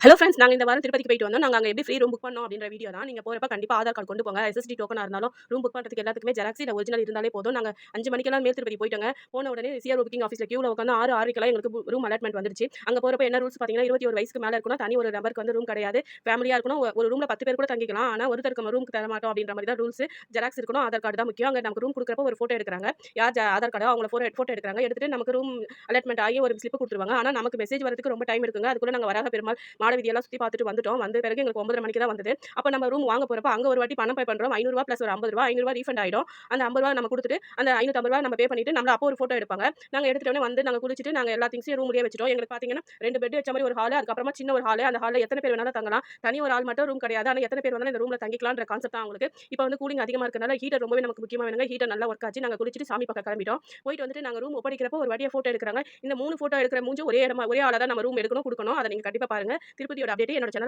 Hello friends, நாங்க இந்த வாரம் திருப்பதிக்கு போயிட்டு வந்தோம். நாங்க அங்க எப்படி ஃப்ரீ ரூம் புக் பண்ணோம் அப்படின்ற வீடியோ தான். நீங்க போறப்ப கண்டிப்பா ஆதார் கார்டு கொண்டு போங்க. எஸ்எஸ்டி டோக்கனா இருந்தாலும் ரூம் புக் பண்றதுக்கு எல்லாத்துக்குமே ஜெராக்ஸ் இல்ல ஒரிஜினல் இருந்தாலே போதும். நாங்க 5 மணிக்கெல்லாம் மேல் திருப்பதி போயிட்டோங்க. போன உடனே சிஆர்ஓ புக்கிங் ஆஃபீஸ்ல கியூல உட்காந்து 6:06க்கெல்லாம் எங்களுக்கு ரூம் அலாட்மெண்ட் வந்துருச்சு. அங்க போறப்ப என்ன ரூல்ஸ் பார்த்தீங்கன்னா, 21 வயசுக்கு மேல இருக்கணும். தனி ஒரு நபருக்கு வந்து ரூம் கிடையாது. ஃபேமிலியா இருக்கணும். ஒரு ரூம்ல 10 பேர் கூட தங்கிக்கலாம். ஆனா ஒருத்தருக்கு ரூமுக்கு தர மாட்டோம் அப்படின்ற மாதிரி தான் ரூல்ஸ். ஜெராக்ஸ் இருக்கணும். ஆதார் கார்டு தான் முக்கியம். அங்க நமக்கு ரூம் குடுக்குறப்ப ஒரு ஃபோட்டோ எடுக்குறாங்க. யார் ஆதார் கார்டோ அவங்கள ஃபோட்டோ எடுக்குறாங்க. எடுத்துட்டு நமக்கு ரூம் அலாட்மெண்ட் ஆகி ஒரு ஸ்லிப் குடுத்துருவாங்க. ஆனா நமக்கு மெசேஜ் வரதுக்கு ரொம்ப டைம் இருக்குங்க. அதுக்குள்ள நாங்க வராக பெருமாள் மாட வீதியெல்லாம் சுத்தி பார்த்துட்டு வந்துட்டோம். வந்த பிறகு எங்களுக்கு 9:30 மணிக்கு தான் வந்தது. அப்ப நம்ம ரூம் வாங்க போறப்ப அங்க ஒரு வாட்டி பணம் பே பண்றோம். ரூ. 500 பிளஸ் ஒரு ரூ. 50 ரூ. 500 ரீஃபண்ட் ஆயிடும். அந்த ரூ. 50 நம்ம குடுத்துட்டு அந்த ரூ. 550 நம்ம பே பண்ணிட்டு நம்மள அப்போ ஒரு ஃபோட்டோ எடுப்பாங்க. நாங்க எடுத்துட்ட உடனே வந்து நாங்க குளிச்சிட்டு நாங்க எல்லா திங்ஸையும் ரூம்லயே வச்சுட்டோம். எங்களுக்கு பாத்தீங்கன்னா 2 பெட் வச்ச மாரி ஒரு ஹால், அதுக்கப்புறமா சின்ன ஒரு ஹால். அந்த ஹால்ல எத்தன பேர் வேணாலும் தங்கலாம். தனி ஒரு ஆள் மட்டும் ரூம் கிடையாது. ஆனா எத்தன பேர் வேணாலும் இந்த ரூம்ல தங்கிக்கலாம்ன்ற கான்செப்ட் தான் அவங்களுக்கு. இப்ப வந்து கூலிங் அதிகமா இருக்கனால ஹீட்டர் ரொம்பவே நமக்கு முக்கியமா வேணுங்க. ஹீட்டர் நல்லா ஒர்க் ஆச்சு. நாங்க குளிச்சிட்டு சாமி பார்க்க கிளம்பிட்டோம். போயிட்டு வந்துட்டு நாங்க ரூம் ஒப்படைக்கிறப்போ ஒரு வாட்டியா ஃபோட்டோ எடுக்குறாங்க. இந்த 3 ஃபோட்டோ எடுக்கிற மூஞ்சும் ஒரே ஆளா தான் நம்ம ரூம் எடுக்கணும், குடுக்கணும். அத நீங்க கண்டிப்பா பாருங்க. திருப்பதியோட அப்டேட் என்னோட சேனல்